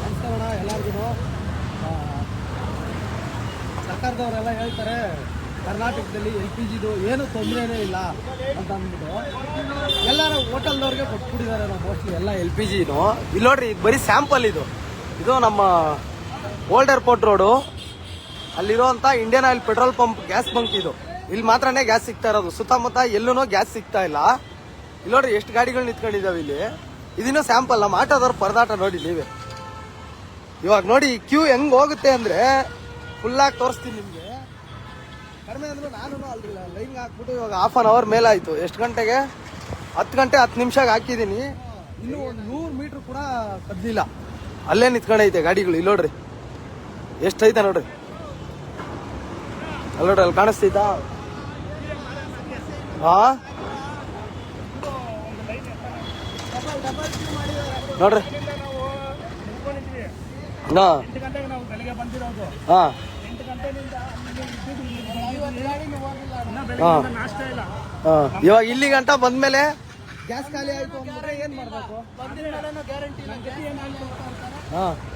ನಮಸ್ಕಾರ ಎಲ್ಲರಿಗೂ. ಸರ್ಕಾರದವರೆಲ್ಲ ಹೇಳ್ತಾರೆ ಕರ್ನಾಟಕದಲ್ಲಿ LPGದು ಏನು ತೊಂದರೆನೇ ಇಲ್ಲ ಅಂತ ಅಂದ್ಬಿಟ್ಟು ಎಲ್ಲರೂ ಹೋಟೆಲ್ದವ್ರಿಗೆ ಕೊಟ್ಬಿಟ್ಟಿದ್ದಾರೆ. ನಾವು ಮೋಸ್ಟ್ಲಿ ಎಲ್ಲ LPGನು ಇಲ್ಲಿ ನೋಡ್ರಿ, ಇದು ಬರೀ ಸ್ಯಾಂಪಲ್. ಇದು ನಮ್ಮ ಓಲ್ಡ್ ಏರ್ಪೋರ್ಟ್ ರೋಡು ಅಲ್ಲಿರೋಂಥ Indian Oil petrol pump gas bunk. ಇದು ಇಲ್ಲಿ ಮಾತ್ರನೇ ಗ್ಯಾಸ್ ಸಿಗ್ತಾ ಇರೋದು, ಸುತ್ತಮುತ್ತ ಎಲ್ಲೂ ಗ್ಯಾಸ್ ಸಿಗ್ತಾ ಇಲ್ಲ. ಇಲ್ಲಿ ನೋಡ್ರಿ ಎಷ್ಟು ಗಾಡಿಗಳು ನಿಂತ್ಕೊಂಡಿದ್ದಾವೆ ಇಲ್ಲಿ. ಇದಿನ್ನೂ ಸ್ಯಾಂಪಲ್. ನಮ್ಮ ಆಟೋದವ್ರ ಪರದಾಟ ನೋಡಿ ನೀವೇ. ಇವಾಗ ನೋಡಿ ಕ್ಯೂ ಹೆಂಗ್ ಹೋಗುತ್ತೆ ಅಂದ್ರೆ ಫುಲ್ಲಾಗಿ ತೋರಿಸ್ತೀನಿ ನಿಮಗೆ. ಕಡಿಮೆ ಅಂದ್ರೂ ನಾನು ಅಲ್ಲಿ ಲೈನ್ಗೆ ಹಾಕ್ಬಿಟ್ಟು ಇವಾಗ ಹಾಫ್ ಅನ್ ಅವರ್ ಮೇಲೆ ಆಯಿತು. ಎಷ್ಟು ಗಂಟೆಗೆ? 10 ಗಂಟೆ 10 ನಿಮಿಷಕ್ಕೆ ಹಾಕಿದ್ದೀನಿ. ಇನ್ನೂ ಒಂದು 100 ಮೀಟ್ರ್ ಕೂಡ ಕದ್ದಿಲ್ಲ. ಅಲ್ಲೇ ನಿಂತ್ಕೊಂಡೈತೆ ಗಾಡಿಗಳು. ಇಲ್ಲಿ ನೋಡ್ರಿ ಎಷ್ಟೈತೆ ನೋಡ್ರಿ. ಅಲ್ಲಿ ನೋಡ್ರಿ, ಅಲ್ಲಿ ಕಾಣಿಸ್ತೈತಾ? ಹಾ ನೋಡ್ರಿ. ಇವಾಗ ಇಲ್ಲಿ ಗಂಟ ಬಂದ್ಮೇಲೆ ಗ್ಯಾಸ್ ಖಾಲಿ ಆಯ್ತು ಅಂದ್ರೆ ಏನ್ ಮಾಡ್ಬೇಕು?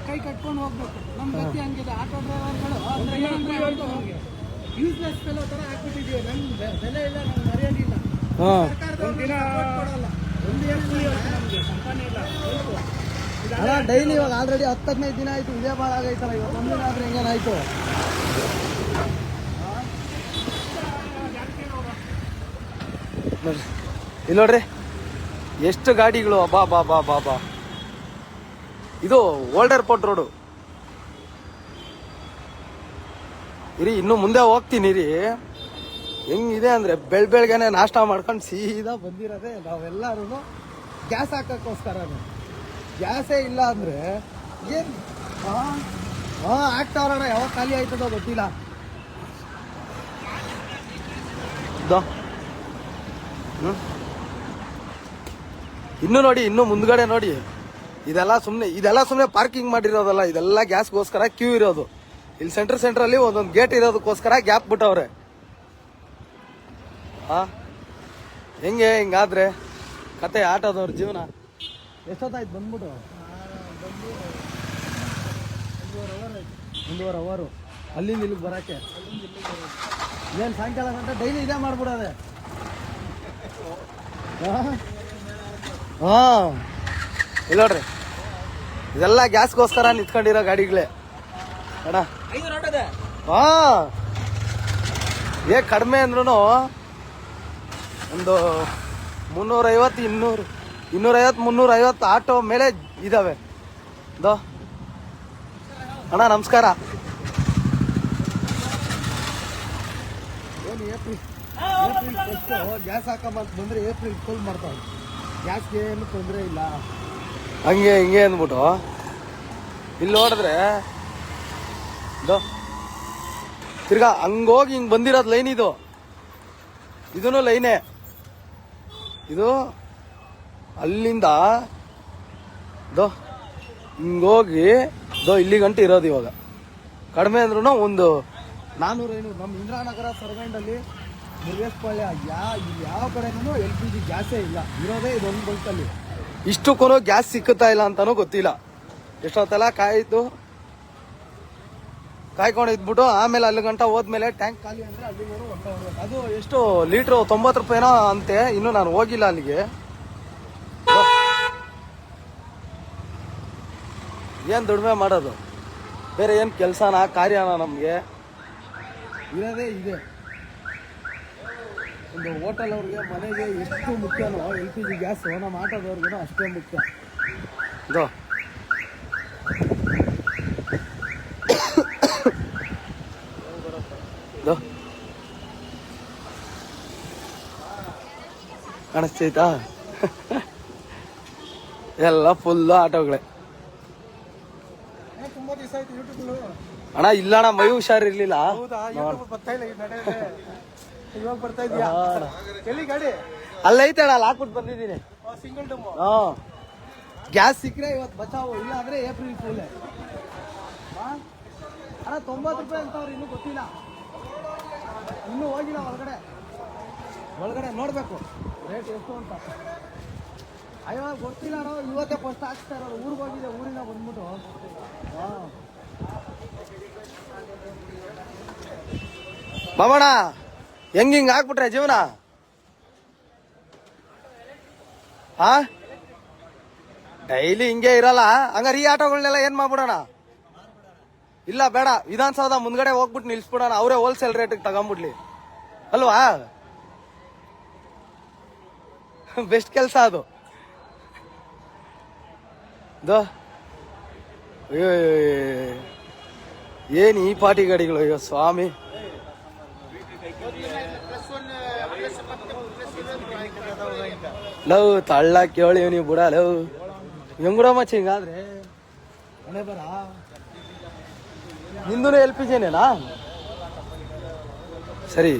ಕೈ ಕಟ್ಕೊಂಡು ಹೋಗ್ಬೇಕು. ನಮ್ ಗತಿ ಹಂಗಿದೆ. ಆಟೋ ಡ್ರೈವರ್ಗಳು ಯೂಸ್ಲೆಸ್ ಫೆಲೋ ತರ ಹಾಕ್ಬಿಟ್ಟಿದೀವಿ. ನಮ್ಗೆ ಬೆಲೆ ಇಲ್ಲ, ನಮ್ಗೆ ಮರ್ಯಾದೆ ಇಲ್ಲ. ಡೈಲಿ ಇವಾಗ ಆಲ್ರೆಡಿ 10-15 ದಿನ ಆಯ್ತು. ಇದೇ ಭಾಳ ಆಗೈತಲ್ಲ. ಇವಾಗ ಒಂದಿನ ಆದ್ರೆ ಹೆಂಗೇನಾಯ್ತು? ಇಲ್ಲಿ ನೋಡ್ರಿ ಎಷ್ಟು ಗಾಡಿಗಳು. ಬಾ ಬಾ ಬಾ ಬಾ ಬಾ. ಇದು ಓಲ್ಡ್ ಏರ್ಪೋರ್ಟ್ ರೋಡು. ಇರಿ, ಇನ್ನು ಮುಂದೆ ಹೋಗ್ತೀನಿ ಇರಿ. ಹೆಂಗಿದೆ ಅಂದ್ರೆ ಬೆಳಗ್ಗೆನೆ ನಾಷ್ಟ ಮಾಡ್ಕೊಂಡು ಸೀದಾ ಬಂದಿರೋದೆ ನಾವೆಲ್ಲರೂ ಗ್ಯಾಸ್ ಹಾಕೋಕ್ಕೋಸ್ಕರ. ಗ್ಯಾಸೇ ಇಲ್ಲ ಅಂದ್ರೆ ಏನ್ ಆಗ್ತಾವ್ರಣ. ಯಾವಾಗ ಖಾಲಿ ಆಯ್ತದೋ ಗೊತ್ತಿಲ್ಲ. ಇನ್ನು ನೋಡಿ, ಇನ್ನು ಮುಂದ್ಗಡೆ ನೋಡಿ. ಇದೆಲ್ಲ ಸುಮ್ಮನೆ ಪಾರ್ಕಿಂಗ್ ಮಾಡಿರೋದಲ್ಲ. ಇದೆಲ್ಲ ಗ್ಯಾಸ್ಗೋಸ್ಕರ ಕ್ಯೂ ಇರೋದು. ಇಲ್ಲಿ ಸೆಂಟ್ರಲ್ಲಿ ಒಂದೊಂದು ಗೇಟ್ ಇರೋದಕ್ಕೋಸ್ಕರ ಗ್ಯಾಪ್ ಬಿಟ್ಟವ್ರೆ. ಹಿಂಗಾದ್ರೆ ಕತೆ ಆಟೋದವ್ರ ಜೀವನ. ಎಷ್ಟೊತ್ತಾಯ್ತು ಬಂದ್ಬಿಟ್ಟು? 1.5 ಅವರ್ ಅಲ್ಲಿಂದ ಇಲ್ಲಿಗೆ ಬರಕ್ಕೆ. ಏನು ಸಾಯಂಕಾಲ ಗಂಟೆ ಡೈಲಿ ಇದೇ ಮಾಡ್ಬಿಡೋದೆ. ಇಲ್ಲ ನೋಡ್ರಿ, ಇದೆಲ್ಲ ಗ್ಯಾಸ್ಗೋಸ್ಕರ ನಿಂತ್ಕೊಂಡಿರೋ ಗಾಡಿಗಳೇ ಅಣ್ಣ. ಕಡಿಮೆ ಅಂದ್ರೂ ಒಂದು 350, 250 ಆಟೋ ಮೇಲೆ ಇದಾವೆ. ಅಣ್ಣ ನಮಸ್ಕಾರ. ಏನು ಏಪ್ರಿಲ್ ಫಸ್ಟ್ ಗ್ಯಾಸ್ ಹಾಕಂಬಂತ ಬಂದ್ರೆ ಏಪ್ರಿಲ್ ಫುಲ್ ಮಾಡ್ತಾವೆ. ಗ್ಯಾಸ್ಗೆ ಏನು ತೊಂದರೆ ಇಲ್ಲ. ಹಂಗೆ ಹಿಂಗೆ ಅಂದ್ಬಿಟ್ಟು ಇಲ್ಲಿ ನೋಡಿದ್ರೆ ತಿರ್ಗಾ ಹಂಗೋಗಿ ಹಿಂಗೆ ಬಂದಿರೋದು ಲೈನ್. ಇದೂ ಲೈನೇ. ಇದು ಅಲ್ಲಿಂದ ಹಿಂಗೋಗಿ ಇಲ್ಲಿ ಗಂಟೆ ಇರೋದು. ಇವಾಗ ಕಡಿಮೆ ಅಂದ್ರೂ ಒಂದು 400-500. ನಮ್ಮ ಇಂದಿರಾನಗರ ಸರ್ವೆಂಡಲ್ಲಿ ಮುರುಗೇಶಪಾಳ್ಯ ಯಾವ ಕಡೆನೂ LPG ಗ್ಯಾಸೇ ಇಲ್ಲ. ಇರೋದೇ ಇದೊಂದು ಬಂಕಲ್ಲಿ. ಇಷ್ಟಕ್ಕೂ ಗ್ಯಾಸ್ ಸಿಕ್ಕುತ್ತಾ ಇಲ್ಲ ಅಂತಾನೂ ಗೊತ್ತಿಲ್ಲ. ಎಷ್ಟೊತ್ತೆಲ್ಲ ಕಾಯ್ಕೊಂಡು ಇದ್ಬಿಟ್ಟು ಆಮೇಲೆ ಅಲ್ಲಿ ಗಂಟ ಹೋದ್ಮೇಲೆ ಟ್ಯಾಂಕ್ ಖಾಲಿ ಅಂದ್ರೆ ಅಲ್ಲಿಗೂ ಹೊರಟೋಗ್ಬೇಕು. ಅದು ಎಷ್ಟು ಲೀಟ್ರು? 90 ರೂಪಾಯಿನೋ ಅಂತೆ. ಇನ್ನು ನಾನು ಹೋಗಿಲ್ಲ ಅಲ್ಲಿಗೆ. ಏನು ದುಡಿಮೆ ಮಾಡೋದು? ಬೇರೆ ಏನು ಕೆಲಸನ ಕಾರ್ಯನ? ನಮಗೆ ಇರೋದೇ ಇದೆ. ಒಂದು ಹೋಟೆಲ್ ಅವ್ರಿಗೆ ಮನೆಗೆ ಎಷ್ಟು ಮುಖ್ಯನೋ LPG ಗ್ಯಾಸ್ ನಮ್ಮ ಆಟೋದವ್ರಿಗೂ ಅಷ್ಟೇ ಮುಖ್ಯ. ಕಾಣಿಸ್ತೈತಾ? ಎಲ್ಲ ಫುಲ್ಲು ಆಟೋಗಳೇ. ಅಣ್ಣ ಇಲ್ಲ ಅಣ್ಣ, ಮೈ ಹುಷಾರಿರ್ಲಿಲ್ಲ. ಅಲ್ಲೈತೆ ಅಣ್ಣ, ಅಲ್ಲಿ ಹಾಕ್ಬಿಟ್ಟು ಬಂದಿದ್ದೀನಿ. ಗ್ಯಾಸ್ ಸಿಕ್ಕರೆ ಇವತ್ತು ಬಚಾವು, ಇಲ್ಲ ಅಂದ್ರೆ ಏಪ್ರಿಲ್ ಫುಲ್. ಅಣ್ಣ 90 ರೂಪಾಯಿ ಅಂತವ್ರು, ಇನ್ನೂ ಗೊತ್ತಿಲ್ಲ. ಇನ್ನೂ ಹೋಗಿಲ್ಲ ಒಳಗಡೆ ನೋಡ್ಬೇಕು ರೇಟ್ ಎಷ್ಟು ಅಂತ. ಅಯ್ಯೋ ಗೊತ್ತಿಲ್ಲ ಅಣ್ಣ, ಇವತ್ತೇ ಫಸ್ಟ್ ಹಾಕ್ತಾ ಇರೋದು. ಊರಿಗೆ ಹೋಗಿದೆ, ಊರಿನ ಬಂದ್ಬಿಟ್ಟು. ಹಾಂ ಮಾಮಣ್ಣ, ಹೆಂಗ್ ಹಾಕ್ಬಿಟ್ರೆ ಜೀವನ? ಹಾ, ಡೈಲಿ ಹಿಂಗೆ ಇರಲ್ಲ. ಹಂಗಾರೆ ಈ ಆಟೋಗಳನ್ನೆಲ್ಲ ಏನ್ ಮಾಡ್ಬಿಡೋಣ? ಇಲ್ಲ ಬೇಡ, ವಿಧಾನಸೌಧ ಮುಂದ್ಗಡೆ ಹೋಗ್ಬಿಟ್ಟು ನಿಲ್ಸ್ಬಿಡೋಣ, ಅವರೇ ಹೋಲ್ಸೇಲ್ ರೇಟಿಗೆ ತಗೊಂಡ್ಬಿಡ್ಲಿ ಅಲ್ವಾ? ಬೆಸ್ಟ್ ಕೆಲಸ ಅದು. ಅಯ್ಯೋ ಏನ್ ಈ ಪಾರ್ಟಿ ಗಾಡಿಗಳು, ಅಯ್ಯೋ ಸ್ವಾಮಿ. ಲವ್ ತಳ್ಳ ಕೇಳಿ ನೀವು ಬಿಡ ಲವ್ ಹೆಂಗುಡ ಮಚ್ಚ. ಹಿಂಗಾದ್ರೆ ಮನೆ ಬರ ನಿಂದು LPG ನೇನಾ? ಸರಿ.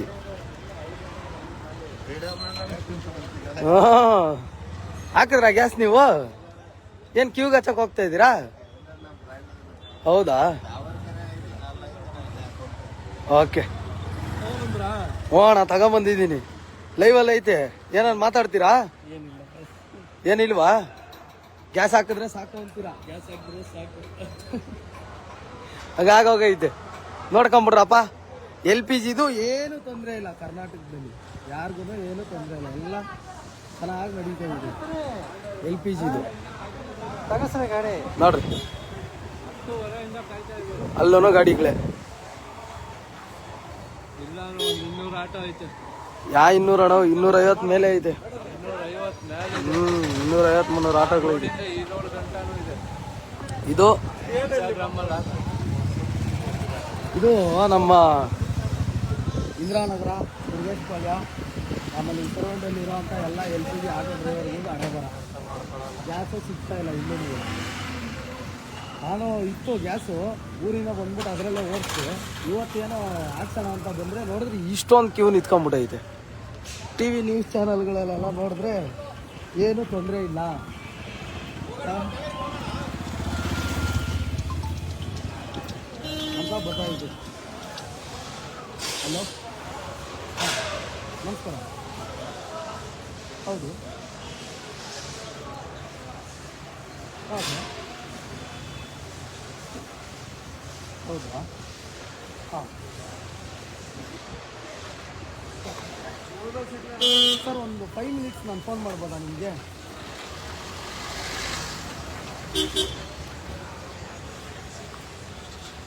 ಹಾಕಿದ್ರ ಗ್ಯಾಸ್ ನೀವು? ಏನ್ ಕ್ಯೂಗ್ ಹಚ್ಚಕ್ ಹೋಗ್ತಾ ಇದ್ದೀರಾ? ಹೌದಾ, ಓಕೆ. ಅಣ್ಣ ತಗೊಂಬಂದಿದ್ದೀನಿ, ಲೈವ್ ಅಲ್ಲಿ ಐತೆ. ಏನಾರು ಮಾತಾಡ್ತೀರಾ? ಏನಿಲ್ವಾ? ಗ್ಯಾಸ್ ಹಾಕಿದ್ರೆ ಸಾಕು ಅಂತೀರಾ? ಗ್ಯಾಸ್ ಹಾಕಿದ್ರೆ ಸಾಕು ಹಾಗಾಗೋಗೈತೆ. ನೋಡ್ಕೊಂಬಿಡ್ರಪ್ಪ, LPGದು ಏನು ತೊಂದರೆ ಇಲ್ಲ ಕರ್ನಾಟಕದಲ್ಲಿ, ಯಾರಿಗೂ ಏನು ತೊಂದರೆ ಇಲ್ಲ, ಎಲ್ಲ ಚೆನ್ನಾಗಿ ನಡೀತಾ ಇದೆ LPGದು. ಗಾಡಿ ನೋಡ್ರಿ, ಅಲ್ಲೂ ಗಾಡಿಗಳೇ. 200 ಆಟೋ ಐತೆ. ಯಾ 200 ಅಣ್ಣ? 250 ಮೇಲೆ ಐತೆ. 250-300 ಆಟೋಗಳು ಇದೆ. ಇದು ನಮ್ಮ ಇಂದಿರಾನಗರ, ಮುರುಗೇಶ್ಪಾಳ್ಯ, ಆಮೇಲೆ ಉತ್ತರವೊಂಡಲ್ಲಿ ಇರೋಂಥ ಎಲ್ಲ LPG ಆಟೋ ಡ್ರೈವರ್ಗಳು ಹಣೆ ಬರ. ಗ್ಯಾಸು ಸಿಗ್ತಾ ಇಲ್ಲ ಇಲ್ಲೂ. ನಾನು ಇತ್ತು ಗ್ಯಾಸು, ಊರಿಂದ ಬಂದ್ಬಿಟ್ಟು ಅದರಲ್ಲೇ ಓಡಿಸ್ತು. ಇವತ್ತೇನೋ ಹಾಕ್ಸೋಣ ಅಂತ ಬಂದರೆ ನೋಡಿದ್ರೆ ಇಷ್ಟೊಂದು ಕ್ಯೂ ನಿಂತ್ಕೊಂಡ್ಬಿಟ್ಟೈತೆ. TV ನ್ಯೂಸ್ ಚಾನಲ್ಗಳಲ್ಲೆಲ್ಲ ನೋಡಿದ್ರೆ ಏನೂ ತೊಂದರೆ ಇಲ್ಲ ಅಂತ ಗೊತ್ತಾಯಿತು. ಹಲೋ, ಹಾಂ ನಮಸ್ಕಾರ. ಹೌದು, ಹೌದಾ ಹೌದಾ? ಹಾಂ ಸರ್, ಒಂದು 5 ಮಿನಿಟ್ಸ್ ನಾನು ಫೋನ್ ಮಾಡ್ಬೋದಾ ನಿಮಗೆ?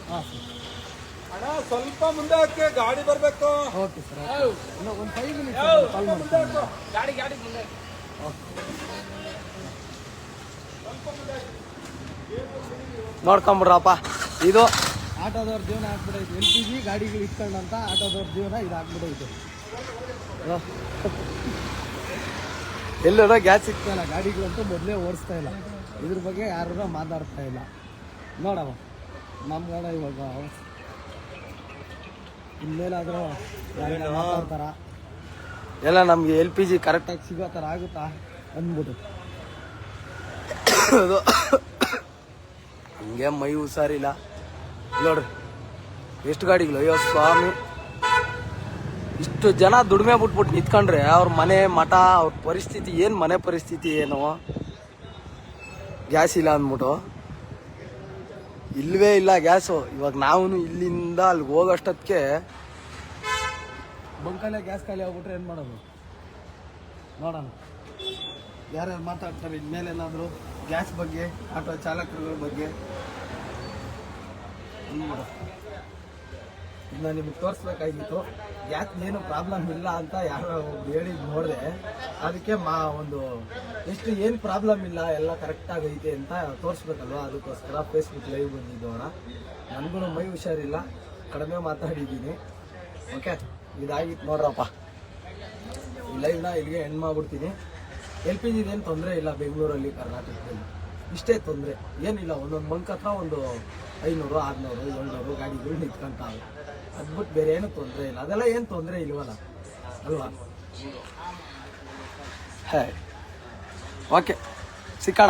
ಹಾಂ ಸರ್. ಅಣ್ಣ ಸ್ವಲ್ಪ ಮುಂದೆ ಹಾಕಿ, ಗಾಡಿ ಬರಬೇಕು. ಓಕೆ ಸರ್, ಇನ್ನೂ ಒಂದು 5 ಮಿನಿಟ್ಸ್ ಕಾಲ್ ಮಾಡ್ತೀನಿ. ಗಾಡಿ ಮುಂದೆ. ನೋಡ್ಕೊಂಬಿಡ್ರಪ್ಪ, ಇದು ಆಟೋದವ್ರ ಜೀವನ ಆಗ್ಬಿಡೈತೆ. LPG ಗಾಡಿಗಳು ಇಟ್ಕೊಂಡಂತ ಆಟೋದವ್ರ ಜೀವನ ಇದು ಆಗ್ಬಿಡೈತೆ. ಎಲ್ಲರೂ ಗ್ಯಾಸ್ ಸಿಗ್ತಾ ಇಲ್ಲ, ಗಾಡಿಗಳಂತೂ ಮೊದಲೇ ಓಡಿಸ್ತಾ ಇಲ್ಲ. ಇದ್ರ ಬಗ್ಗೆ ಯಾರು ಮಾತಾಡ್ತಾ ಇಲ್ಲ. ನೋಡವ ನಮ್ಮ ಗಾಡ ಇವಾಗ ಇನ್ಮೇಲಾದರೂ ಮಾತಾಡ್ತಾರ, ಎಲ್ಲ ನಮಗೆ LPG ಕರೆಕ್ಟಾಗಿ ಸಿಗೋ ಥರ ಆಗುತ್ತಾ ಅಂದ್ಬಿಟ್ಟು. ಹಿಂಗೆ ಮೈ ಹುಷಾರಿಲ್ಲ ನೋಡ್ರಿ, ಎಷ್ಟು ಗಾಡಿಗಳು. ಅಯ್ಯೋ ಸ್ವಾಮಿ, ಇಷ್ಟು ಜನ ದುಡಿಮೆ ಬಿಟ್ಬಿಟ್ಟು ನಿಂತ್ಕೊಂಡ್ರೆ ಅವ್ರ ಮನೆ ಮಠ, ಅವ್ರ ಪರಿಸ್ಥಿತಿ ಏನು, ಮನೆ ಪರಿಸ್ಥಿತಿ ಏನು? ಗ್ಯಾಸ್ ಇಲ್ಲ ಅಂದ್ಬಿಟ್ಟು ಇಲ್ಲವೇ ಇಲ್ಲ ಗ್ಯಾಸು. ಇವಾಗ ನಾವು ಇಲ್ಲಿಂದ ಅಲ್ಲಿಗೆ ಹೋಗೋಷ್ಟೊತ್ತಿಗೆ ಬಂಕಲ್ಲೇ ಗ್ಯಾಸ್ ಖಾಲಿ ಆಗ್ಬಿಟ್ರೆ ಏನು ಮಾಡೋದು? ನೋಡೋಣ ಯಾರ್ಯಾರು ಮಾತಾಡ್ತಾರೆ ಇನ್ಮೇಲೇನಾದರೂ ಗ್ಯಾಸ್ ಬಗ್ಗೆ, ಆಟೋ ಚಾಲಕರುಗಳ ಬಗ್ಗೆ. ಇದನ್ನ ನಿಮಗೆ ತೋರಿಸ್ಬೇಕಾಗಿತ್ತು. ಗ್ಯಾಸ್ ಏನು ಪ್ರಾಬ್ಲಮ್ ಇಲ್ಲ ಅಂತ ಯಾರೋ ಹೇಳಿ ನೋಡಿದೆ, ಅದಕ್ಕೆ ಒಂದು ಎಷ್ಟು ಏನು ಪ್ರಾಬ್ಲಮ್ ಇಲ್ಲ, ಎಲ್ಲ ಕರೆಕ್ಟಾಗಿ ಐತೆ ಅಂತ ತೋರಿಸ್ಬೇಕಲ್ವ, ಅದಕ್ಕೋಸ್ಕರ ಫೇಸ್ಬುಕ್ ಲೈವ್ ಬಂದಿದ್ದೋಣ. ನನಗೂ ಮೈ ಹುಷಾರಿಲ್ಲ, ಕಡಿಮೆ ಮಾತಾಡಿದ್ದೀನಿ. ಓಕೆ, ಇದಾಗಿತ್ತು ನೋಡ್ರಪ್ಪ. ಈ ಲೈವ್ನ ಇಲ್ಲಿಗೆ ಎಂಡ್ ಮಾಡ್ಬಿಡ್ತೀನಿ. LPG ಏನು ತೊಂದರೆ ಇಲ್ಲ ಬೆಂಗಳೂರಲ್ಲಿ, ಕರ್ನಾಟಕದಲ್ಲಿ ಇಷ್ಟೇ ತೊಂದರೆ, ಏನಿಲ್ಲ. ಒಂದೊಂದು ಬಂಕ್ ಹತ್ರ ಒಂದು 500, 600, 700 ಗಾಡಿಗಳು ನಿಂತ್ಕೊಂತಾವೆ. ಅದ್ಬಿಟ್ಟು ಬೇರೆ ಏನು ತೊಂದರೆ ಇಲ್ಲ. ಅದೆಲ್ಲ ಏನು ತೊಂದರೆ ಇಲ್ವಲ್ಲ ಅಲ್ವಾ? ಓಕೆ, ಸಿಕ್ಕಣ.